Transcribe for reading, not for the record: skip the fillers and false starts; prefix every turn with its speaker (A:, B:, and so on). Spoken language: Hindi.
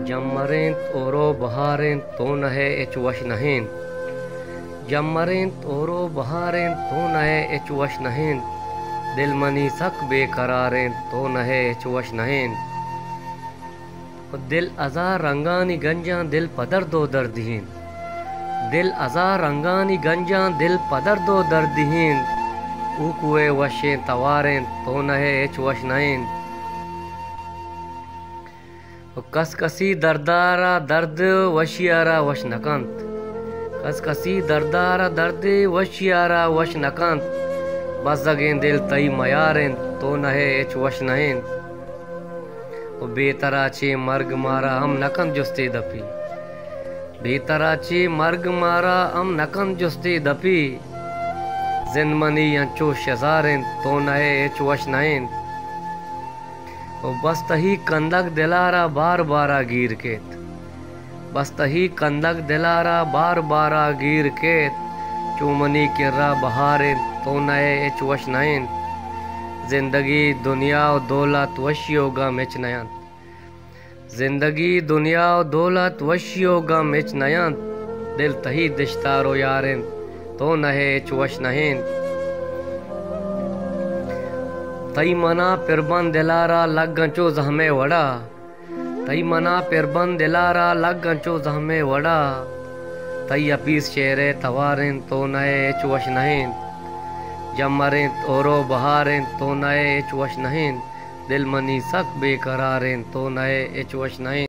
A: जम्मरेंत ओरो बहारेंत तो नहे एच वश नहें। जम्मरेंत ओरो बहारेंत तो नहे एच वश नहें। दिल मनी सक बेकरारेंत तो नहे एच वश नहें। दिल अज़ा रंगानी गंजा दिल पदर दो दर्दहीन। दिल अज़ा रंगानी गंजा दिल पदर दो दर्दहीन। ऊकुए वशे तवारें तो नहे एच वश नहें। कसकसी दरदारा दर्द वशियारा वश नकांत। कसकसी दरदारा दर्द वशियारा वश नकांत। बज़गें दिल तई मयारें तो नहे एच वश नहें। बेतराचे मर्ग मारा हम नकन जुस्ते दपी। बेतराचे मर्ग मारा हम नकन जुस्ते दपी। जिंदमनी अंचो शजारें तो नहे एच वश नहें। बस्तही कंदक दिलारा बार बारा गिर केत। बस्तही कंदक दिलारा बार बारा गिर केत। चूमनी किर्रा बहारें तो नए एच वश नयन। जिंदगी दुनिया दौलत वशियोगा मिच नयन। जिंदगी दुनिया दौलत वशियोगा मिच नयन। दिल तही दिश्तारो यारें तो नहे एच वश नहें। तई मना पिरबन दिलारा लगंचो जहमे वड़ा। तई मना पिरबन दिलारा लगंचो जहमे वड़ा। तई अपीस शेरे तवारें तो नए एच वश नहें। जम्मरें ओरो बहारें तो नए एच वश नहें। दिल मनी सक बेकरारें तो नए एच वश नहें।